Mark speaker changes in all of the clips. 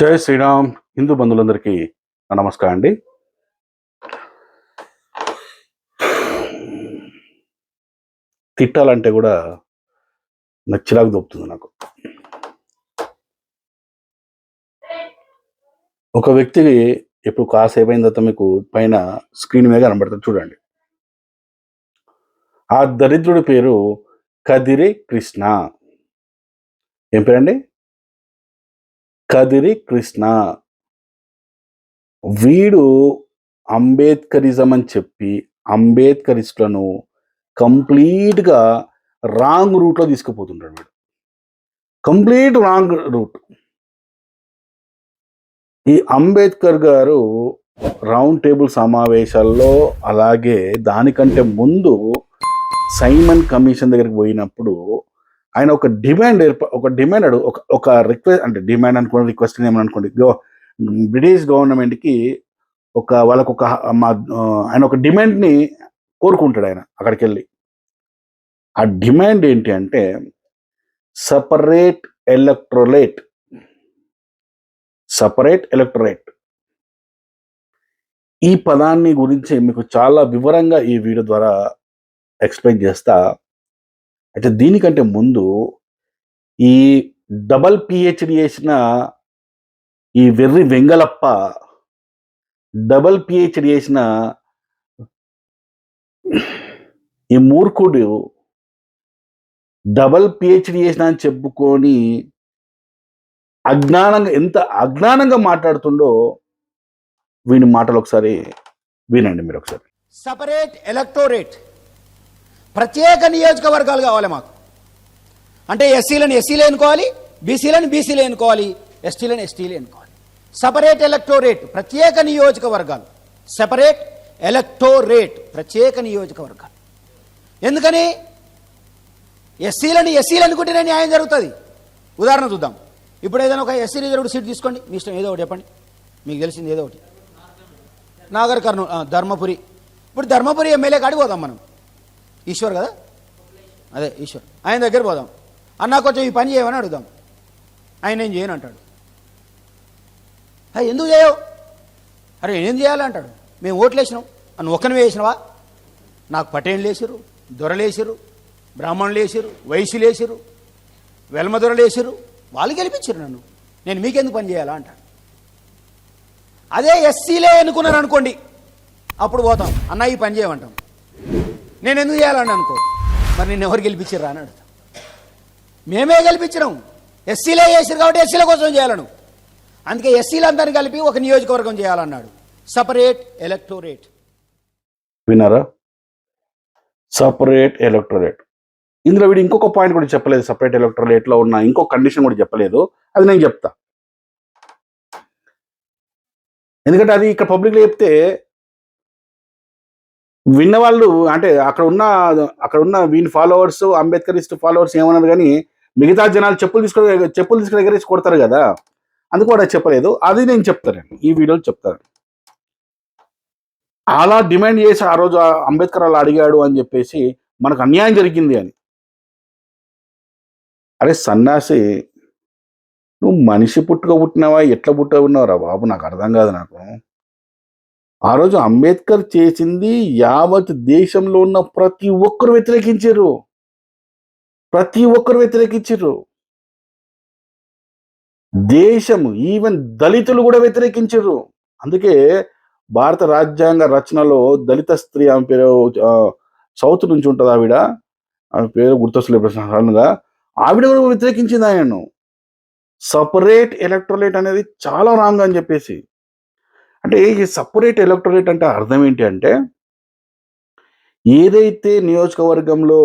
Speaker 1: జై శ్రీరామ్. హిందూ బంధువులందరికీ నమస్కారం అండి. తిట్టాలంటే కూడా నాకు చిరాకు దొప్పుతుంది. నాకు ఒక వ్యక్తికి ఇప్పుడు కాసేపు అయిన తర్వాత మీకు పైన స్క్రీన్ మీద కనబడుతుంది చూడండి. ఆ దరిద్రుడి పేరు కదిరి కృష్ణ. ఏం పేరండి? కదిరి కృష్ణ. వీడు అంబేద్కరిజం అని చెప్పి అంబేద్కరిస్టులను కంప్లీట్గా రాంగ్ రూట్లో తీసుకుపోతుంటాడు. వీడు కంప్లీట్ రాంగ్ రూట్. ఈ అంబేద్కర్ గారు రౌండ్ టేబుల్ సమావేశాల్లో, అలాగే దానికంటే ముందు సైమన్ కమిషన్ దగ్గరికి పోయినప్పుడు ఆయన ఒక డిమాండ్ ఒక రిక్వెస్ట్, అంటే డిమాండ్ అనుకోండి, రిక్వెస్ట్ ఏమని అనుకోండి, బ్రిటిష్ గవర్నమెంట్కి ఆయన ఒక డిమాండ్ని కోరుకుంటాడు. ఆయన అక్కడికి వెళ్ళి ఆ డిమాండ్ ఏంటి అంటే సపరేట్ ఎలక్టోరేట్. ఈ పదాన్ని గురించి మీకు చాలా వివరంగా ఈ వీడియో ద్వారా ఎక్స్ప్లెయిన్ చేస్తా. అయితే దీనికంటే ముందు ఈ డబల్ పిహెచ్డి చేసిన ఈ వెర్రి వెంగళప్ప, డబల్ పిహెచ్డి చేసిన ఈ మూర్ఖుడు, డబల్ పిహెచ్డి చేసిన అని చెప్పుకొని ఎంత అజ్ఞానంగా మాట్లాడుతుండో వీని మాటలు ఒకసారి వినండి మీరు ఒకసారి.
Speaker 2: సపరేట్ ఎలక్టోరేట్, ప్రత్యేక నియోజకవర్గాలు కావాలి మాకు. అంటే ఎస్సీలను ఎస్సీలే ఎన్నుకోవాలి, బీసీలను బీసీలే ఎన్నుకోవాలి, ఎస్టీలను ఎస్టీలే ఎన్నుకోవాలి. సపరేట్ ఎలక్టోరేట్, ప్రత్యేక నియోజకవర్గాలు. సెపరేట్ ఎలక్టోరేట్, ప్రత్యేక నియోజకవర్గాలు. ఎందుకని? ఎస్సీలను ఎస్సీలు అనుకుంటేనే న్యాయం జరుగుతుంది. ఉదాహరణ చూద్దాం. ఇప్పుడు ఏదైనా ఒక ఎస్సీ రిజర్వ్డ్ సీట్ తీసుకోండి, మీ ఇష్టం, ఏదో ఒకటి చెప్పండి, మీకు తెలిసింది ఏదో ఒకటి. నాగర్ కర్నూలు, ధర్మపురి. ఇప్పుడు ధర్మపురి ఎమ్మెల్యే కాడికి పోదాం మనం. ఈశ్వర్ కదా, అదే ఈశ్వర్. ఆయన దగ్గర పోదాం. అన్నా కొంచెం ఈ పని చేయమని అడుగుదాం. ఆయన ఏం చేయను అంటాడు. ఎందుకు చేయవు? అరే ఏం చేయాలి అంటాడు. మేము ఓట్లు వేసినాం. నువ్వు ఒక్కనివే వేసినవా? నాకు పటేళ్ళు వేసిరు, దొరలు వేసిరు, బ్రాహ్మణులు వేసిరు, వైశ్యులు వేసిరు, వెల్మ దొరలు వేసిరు, వాళ్ళు గెలిపించారు నన్ను, నేను మీకెందుకు పని చేయాలా అంటాడు. అదే ఎస్సీలే ఎన్నుకున్నాను అనుకోండి, అప్పుడు పోతాం, అన్న ఈ పని చేయమంటాం. నేను ఎందుకు చేయాలని అనుకో, మరి నేను ఎవరు గెలిపించారా అని అడుగుతాం. మేమే గెలిపించినాం, ఎస్సీలే చేసారు కాబట్టి ఎస్సీల కోసం చేయాలను. అందుకే ఎస్సీలందరినీ కలిపి ఒక నియోజకవర్గం చేయాలన్నాడు. Separate electorate.
Speaker 1: విన్నారా? Separate electorate. ఇందులో వీడు ఇంకొక పాయింట్ కూడా చెప్పలేదు. సపరేట్ ఎలక్టోరేట్లో ఉన్న ఇంకొక కండిషన్ కూడా చెప్పలేదు. అది నేను చెప్తా. ఎందుకంటే అది ఇక్కడ పబ్లిక్లో చెప్తే విన్నవాళ్ళు, అంటే అక్కడ ఉన్న వీని ఫాలోవర్స్, అంబేద్కరిస్ట్ ఫాలోవర్స్ ఏమన్నారు, కానీ మిగతా జనాలు చెప్పులు తీసుకుని ఎగరేసి కొడతారు కదా, అందుకు కూడా చెప్పలేదు. అది నేను చెప్తాను, ఈ వీడియోలో చెప్తాను. అలా డిమాండ్ చేసి ఆ రోజు అంబేద్కర్ అలా అడిగాడు అని చెప్పేసి మనకు అన్యాయం జరిగింది అని. అరే సన్నాసి, నువ్వు మనిషి పుట్టినావా, ఎట్లా ఉన్నావురా బాబు? నాకు అర్థం కాదు. నాకు ఆ రోజు అంబేద్కర్ చేసింది యావత్ దేశంలో ఉన్న ప్రతి ఒక్కరు వ్యతిరేకించారు. దేశం, ఈవెన్ దళితులు కూడా వ్యతిరేకించారు. అందుకే భారత రాజ్యాంగ రచనలో దళిత స్త్రీ, ఆమె పేరు సౌత్ నుంచి ఉంటుంది, ఆవిడ పేరు గుర్తొస్తలేదు సడన్గా, ఆవిడ కూడా వ్యతిరేకించింది ఆయనను. సపరేట్ ఎలక్టోరేట్ అనేది చాలా రాంగ్ అని చెప్పేసి. అంటే ఈ సపరేట్ ఎలక్టోరేట్ అంటే అర్థం ఏంటి అంటే, ఏదైతే నియోజకవర్గంలో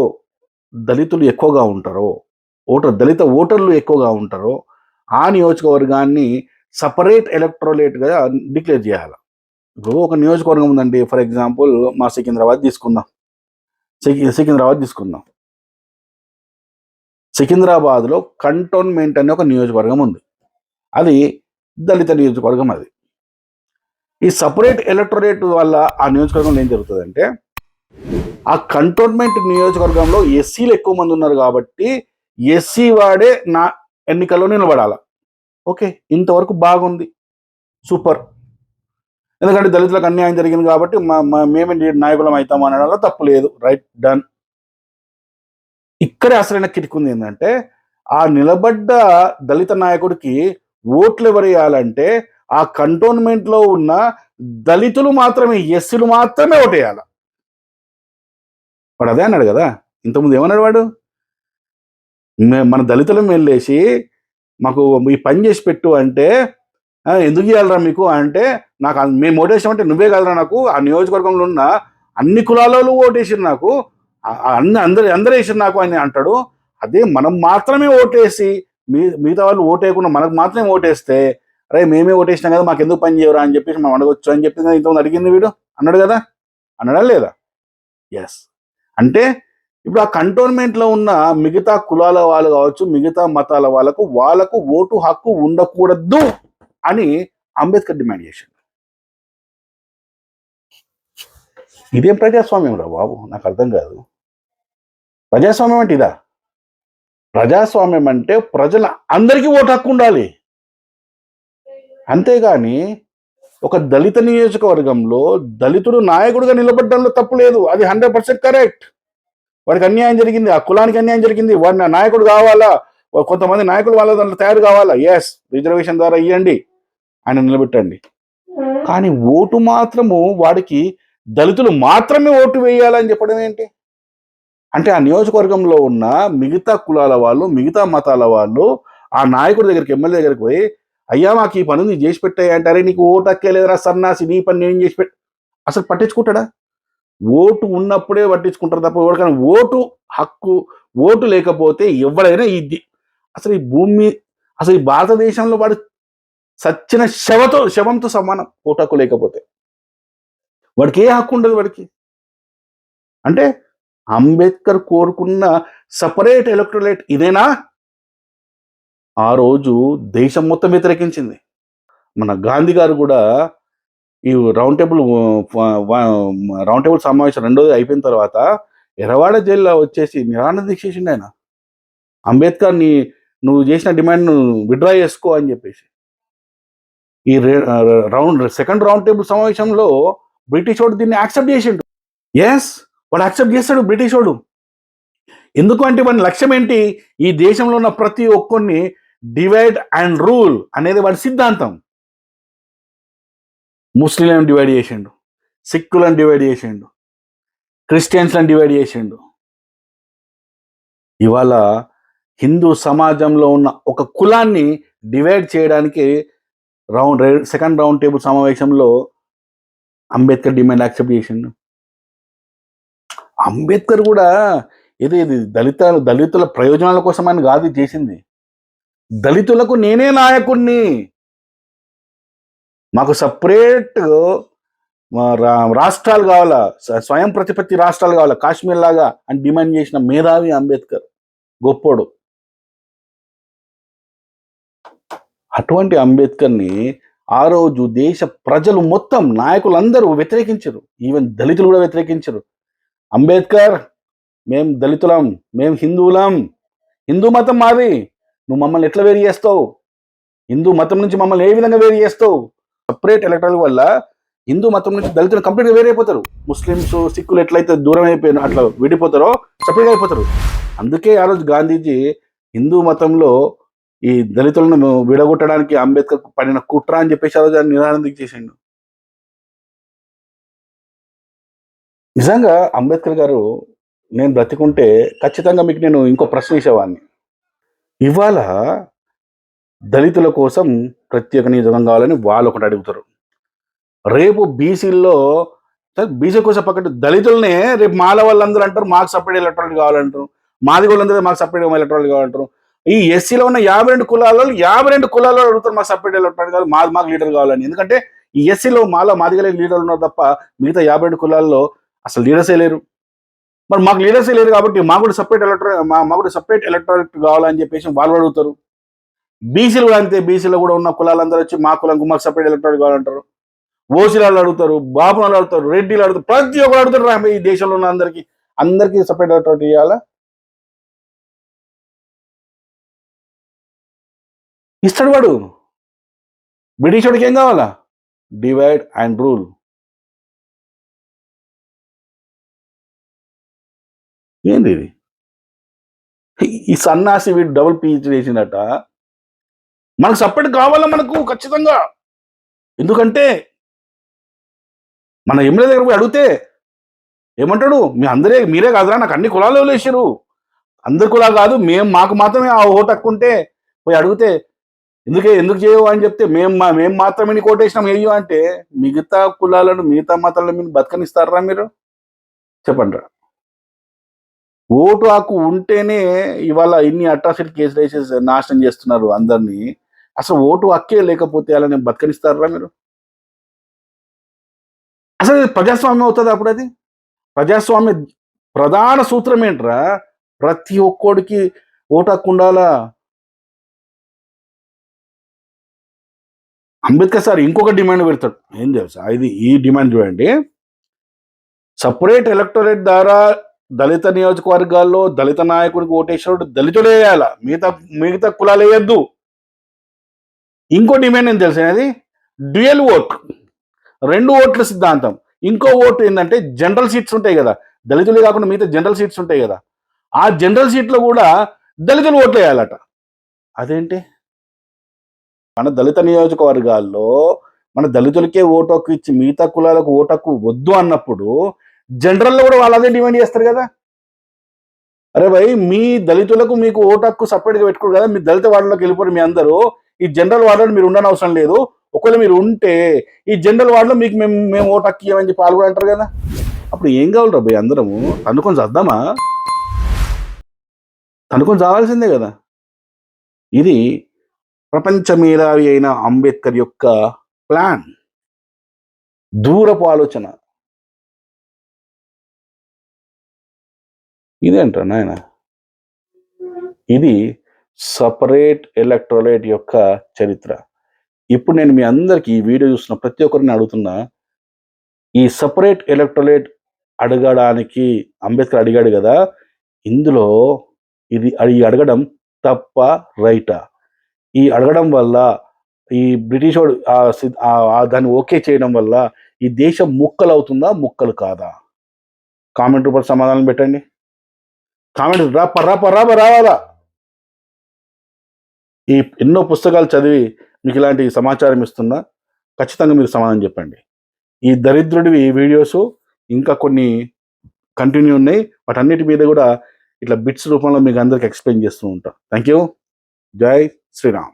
Speaker 1: దళితులు ఎక్కువగా ఉంటారో, దళిత ఓటర్లు ఎక్కువగా ఉంటారో, ఆ నియోజకవర్గాన్ని సపరేట్ ఎలక్టోరేట్గా డిక్లేర్ చేయాలి. ఇప్పుడు ఒక నియోజకవర్గం ఉందండి, ఫర్ ఎగ్జాంపుల్ మా సికింద్రాబాద్ తీసుకుందాం. సికింద్రాబాద్లో కంటోన్మెంట్ అనే ఒక నియోజకవర్గం ఉంది. అది దళిత నియోజకవర్గం. అది ఈ సపరేట్ ఎలక్టోరేట్ వల్ల ఆ నియోజకవర్గంలో ఏం జరుగుతుందంటే, ఆ కంటోన్మెంట్ నియోజకవర్గంలో ఎస్సీలు ఎక్కువ మంది ఉన్నారు కాబట్టి ఎస్సీ వాడే నా ఎన్నికల్లో నిలబడాలి. ఓకే, ఇంతవరకు బాగుంది, సూపర్. ఎందుకంటే దళితులకు అన్యాయం జరిగింది కాబట్టి మేమే నాయకులం అవుతాం అనడంలో తప్పు లేదు. Right, done. ఇక్కడే అసలైన కిటికుంది ఏంటంటే, ఆ నిలబడ్డ దళిత నాయకుడికి ఓట్లు ఎవరు వేయాలంటే ఆ కంటోన్మెంట్ లో ఉన్న దళితులు మాత్రమే, ఎస్సీలు మాత్రమే ఓటేయాలి. వాడు అదే అన్నాడు కదా ఇంతకుముందు. ఏమన్నాడు వాడు? మన దళితులను వెళ్ళేసి మాకు ఈ పని చేసి పెట్టు అంటే, ఎందుకు ఇవ్వాలరా మీకు అంటే, నాకు మేము ఓటేసాం అంటే నువ్వే కదరా నాకు, ఆ నియోజకవర్గంలో ఉన్న అన్ని కులాలలో ఓటేసారు నాకు, అందరూ వేసారు నాకు అని అంటాడు. అదే మనం మాత్రమే ఓటేసి మిగతా వాళ్ళు ఓటేయకుండా మనకు మాత్రమే ఓటేస్తే, అరే మేమే ఓటేసినాం కదా మాకు ఎందుకు పని చేయరా అని చెప్పేసి మనం అడగొచ్చు అని చెప్పి ఇంతకుముందు అడిగింది వీడు. అన్నాడు కదా, అన్నాడా లేదా? ఎస్. అంటే ఇప్పుడు ఆ కంటోన్మెంట్ లో ఉన్న మిగతా కులాల వాళ్ళు కావచ్చు, మిగతా మతాల వాళ్ళకు ఓటు హక్కు ఉండకూడదు అని అంబేద్కర్ డిమాండ్ చేశాడు. ఇదేం ప్రజాస్వామ్యం రా బాబు, నాకు అర్థం కాదు. ప్రజాస్వామ్యం అంటే ఇదా? ప్రజాస్వామ్యం అంటే ప్రజల అందరికీ ఓటు హక్కు ఉండాలి. అంతేగాని ఒక దళిత నియోజకవర్గంలో దళితుడు నాయకుడిగా నిలబడడంలో తప్పు లేదు, అది 100% కరెక్ట్. వాడికి అన్యాయం జరిగింది, ఆ కులానికి అన్యాయం జరిగింది, వాడిని నాయకుడు కావాలా, కొంతమంది నాయకులు వాళ్ళ దాంట్లో తయారు కావాలా, ఎస్, రిజర్వేషన్ ద్వారా ఇవ్వండి, ఆయన నిలబెట్టండి. కానీ ఓటు మాత్రము వాడికి దళితులు మాత్రమే ఓటు వేయాలని చెప్పడం ఏంటి? అంటే ఆ నియోజకవర్గంలో ఉన్న మిగతా కులాల వాళ్ళు, మిగతా మతాల వాళ్ళు ఆ నాయకుడి దగ్గరికి, ఎమ్మెల్యే దగ్గరికి పోయి, అయ్యా మాకు ఈ పని చేసి పెట్టాయి అంటారే, నీకు ఓటు హక్కేలేదురా సన్నాసి, నీ పని నేను చేసి అసలు పట్టించుకుంటాడా? ఓటు ఉన్నప్పుడే పట్టించుకుంటారు తప్ప ఎవరికైనా ఓటు హక్కు, ఓటు లేకపోతే ఎవరైనా అసలు ఈ భూమి, అసలు ఈ భారతదేశంలో వాడు సచ్చిన శవంతో సమానం ఓటు హక్కు లేకపోతే. వాడికి ఏ హక్కు ఉండదు వాడికి. అంటే అంబేద్కర్ కోరుకున్న సపరేట్ ఎలక్టోరేట్ ఇదేనా? ఆ రోజు దేశం మొత్తం వ్యతిరేకించింది. మన గాంధీ గారు కూడా ఈ రౌండ్ టేబుల్ సమావేశం రెండోది అయిపోయిన తర్వాత ఎర్రవాడ జైల్లో వచ్చేసి నిరాహార దీక్ష చేసిండు ఆయన. అంబేద్కర్ని నువ్వు చేసిన డిమాండ్ విత్డ్రా చేసుకో అని చెప్పేసి. ఈ సెకండ్ రౌండ్ టేబుల్ సమావేశంలో బ్రిటిష్ వాడు దీన్ని యాక్సెప్ట్ చేసిండు. ఎస్, వాడు యాక్సెప్ట్ చేస్తాడు బ్రిటిష్ వాడు. ఎందుకు అంటే వాడి లక్ష్యం ఏంటి? ఈ దేశంలో ఉన్న ప్రతి ఒక్కరిని డివైడ్ అండ్ రూల్ అనేది వాడి సిద్ధాంతం. ముస్లింలను డివైడ్ చేసిండు, సిక్కులను డివైడ్ చేసిండు, క్రిస్టియన్స్లను డివైడ్ చేసిండు. ఇవాళ హిందూ సమాజంలో ఉన్న ఒక కులాన్ని డివైడ్ చేయడానికి సెకండ్ రౌండ్ టేబుల్ సమావేశంలో అంబేద్కర్ డిమాండ్ యాక్సెప్ట్ చేసిండు. అంబేద్కర్ కూడా ఇది దళితుల ప్రయోజనాల కోసమని కాదు చేసింది. దళితులకు నేనే నాయకుడిని, మాకు సపరేట్ రాష్ట్రాలు కావాలా, స్వయం ప్రతిపత్తి రాష్ట్రాలు కావాలా, కాశ్మీర్ లాగా అని డిమాండ్ చేసిన మేధావి అంబేద్కర్, గొప్పోడు. అటువంటి అంబేద్కర్ని ఆ రోజు దేశ ప్రజలు మొత్తం, నాయకులందరూ వ్యతిరేకించరు, ఈవెన్ దళితులు కూడా వ్యతిరేకించరు. అంబేద్కర్, మేం దళితులం, మేం హిందువులం, హిందూ మతం మాది, నువ్వు మమ్మల్ని ఎట్లా వేరు చేస్తావు, హిందూ మతం నుంచి మమ్మల్ని ఏ విధంగా వేరు చేస్తావు? సపరేట్ ఎలక్టరల్ వల్ల హిందూ మతం నుంచి దళితులు కంప్లీట్గా వేరైపోతారు. ముస్లిమ్స్, సిక్కులు ఎట్లయితే దూరం అయిపోయిన అట్లా విడిపోతారో సపరేట్ అయిపోతారు. అందుకే ఆ రోజు గాంధీజీ హిందూ మతంలో ఈ దళితులను విడగొట్టడానికి అంబేద్కర్ పడిన కుట్ర అని చెప్పేసి ఆ రోజు నిరాహార దీక్ష చేసిండు. నిజంగా అంబేద్కర్ గారు నేను బ్రతికుంటే ఖచ్చితంగా మీకు నేను ఇంకో ప్రశ్న వేసేవాడిని. ఇవాళ దళితుల కోసం ప్రత్యేక నియోజకవర్గం కావాలని వాళ్ళు ఒకటి అడుగుతారు. రేపు బీసీల్లో, బీసీ కోసం పక్కన దళితులనే రేపు మాల వాళ్ళందరూ అంటారు మాకు సపరేట్ ఎలక్టోరేట్ కావాలంటారు, మాది వాళ్ళందరూ మాకు సపరేట్ ఎలక్టోరేట్ కావాలంటారు. ఈ ఎస్సీలో ఉన్న 52 కులాలలో అడుగుతారు మాకు సపరేట్ ఎలక్టోరేట్ కావాలి, మాకు లీడర్ కావాలని. ఎందుకంటే ఈ ఎస్సీలో మాదిగలే లీడర్లు ఉన్నారు తప్ప మిగతా 52 కులాల్లో అసలు లీడర్సే లేరు. మరి మాకు లీడర్సే లేరు కాబట్టి మాకు కూడా సపరేట్ ఎలక్టోరేట్ కావాలని చెప్పేసి వాళ్ళు అడుగుతారు. బీసీలు కూడా అంతే, బీసీలో కూడా ఉన్న కులాలందరూ వచ్చి మా కులంకు మాకు సపరేట్ ఎలక్టోరేట్ కావాలంటారు. ఓసీలాలు అడుగుతారు, బాబునాలు అడుగుతారు, రెడ్డిలు అడుగుతారు, ప్రతి ఒక్కరు అడుగుతారు. ఈ దేశంలో ఉన్న అందరికీ సపరేట్ ఎలక్టోరేట్ ఇవ్వాలా? ఇస్తాడు వాడు. బ్రిటిష్ వాడికి ఏం కావాలా? Divide and rule. ఏంది ఇది? ఈ సన్నాసి వీడు డబుల్ పీహెచ్డీ చేసినట. మనకు సపరేట్ కావాలా మనకు ఖచ్చితంగా. ఎందుకంటే మన ఎమ్మెల్యే దగ్గర పోయి అడిగితే ఏమంటాడు? మీరే కాదురా నాకు అన్ని కులాలు వదిలేసారు, అందరి కులాలు కాదు, మాకు మాత్రమే ఆ ఓటు హక్కు ఉంటే పోయి అడిగితే ఎందుకు చేయవు అని చెప్తే మేము మాత్రమే నీకు ఓటేసినాం వేయు అంటే మిగతా కులాలను మిగతా మతాలను మీరు బతకనిస్తారా మీరు? చెప్పండి. ఓటు హక్కు ఉంటేనే ఇవాళ ఇన్ని అట్రాసిటీ కేసులు వేసేసి నాశనం చేస్తున్నారు అందరినీ. అసలు ఓటు హక్కే లేకపోతే అలా నేను బతకనిస్తారా మీరు? అసలు ఇది ప్రజాస్వామ్యం అవుతుంది అప్పుడు? అది ప్రజాస్వామ్య ప్రధాన సూత్రం ఏంట్రా? ప్రతి ఒక్కోడికి ఓటు హక్కు ఉండాలా. అంబేద్కర్ సార్ ఇంకొక డిమాండ్ పెడతాడు. ఏం తెలుసా? ఈ డిమాండ్ చూడండి. సపరేట్ ఎలక్టోరేట్ ద్వారా దళిత నియోజకవర్గాల్లో దళిత నాయకుడికి ఓటేసినోడు దళితుడే వేయాల, మిగతా కులాలు వేయద్దు. ఇంకో డిమాండ్ ఏం తెలుసా? అది డ్యూయల్ ఓట్, 2 ఓట్ల సిద్ధాంతం. ఇంకో ఓటు ఏంటంటే జనరల్ సీట్స్ ఉంటాయి కదా, దళితులే కాకుండా మిగతా జనరల్ సీట్స్ ఉంటాయి కదా, ఆ జనరల్ సీట్లో కూడా దళితులు ఓట్లు వేయాలట. అదేంటి? మన దళిత నియోజకవర్గాల్లో మన దళితులకే ఓటు హక్కు ఇచ్చి మిగతా కులాలకు ఓటు హక్కు వద్దు అన్నప్పుడు జనరల్లో కూడా వాళ్ళు అదే డిమాండ్ చేస్తారు కదా. అరే భయ్, మీ దళితులకు మీకు ఓటు హక్కు సపరేట్గా పెట్టుకోరు కదా, మీ దళిత వార్డులోకి వెళ్ళిపోరు మీ అందరూ, ఈ జనరల్ వార్డులో మీరు ఉండని అవసరం లేదు, ఒకవేళ మీరు ఉంటే ఈ జనరల్ వార్డులో మీకు మేము ఓటు హక్కు ఇవ్వమని చెప్పి వాళ్ళు కూడా అంటారు కదా. అప్పుడు ఏం కావాలి భయ్? అందరము తనుకొని చద్దామా? తనుకొని చావాల్సిందే కదా. ఇది ప్రపంచ మేధావి అయిన అంబేద్కర్ యొక్క ప్లాన్, దూరపు ఆలోచన. ఇదేంట నాయన? ఇది సపరేట్ ఎలక్టోరేట్ యొక్క చరిత్ర. ఇప్పుడు నేను మీ అందరికీ ఈ వీడియో చూస్తున్న ప్రతి ఒక్కరిని అడుగుతున్నా, ఈ సపరేట్ ఎలక్టోరేట్ అడగడానికి అంబేద్కర్ అడిగాడు కదా, ఇందులో ఇది అడగడం తప్ప రైటా? ఈ అడగడం వల్ల ఈ బ్రిటిష్ వాడు దాన్ని ఓకే చేయడం వల్ల ఈ దేశం ముక్కలు అవుతుందా, ముక్కలు కాదా? కామెంట్ రూపంలో సమాధానం పెట్టండి. కామెంట్ రావాలా. ఈ ఎన్నో పుస్తకాలు చదివి మీకు ఇలాంటి సమాచారం ఇస్తున్నా, ఖచ్చితంగా మీరు సమాధానం చెప్పండి. ఈ దరిద్రుడివి వీడియోస్ ఇంకా కొన్ని కంటిన్యూ ఉన్నాయి, వాటన్నిటి మీద కూడా ఇట్లా బిట్స్ రూపంలో మీకు అందరికి ఎక్స్ప్లెయిన్ చేస్తూ ఉంటా. Thank you. జై శ్రీరామ్.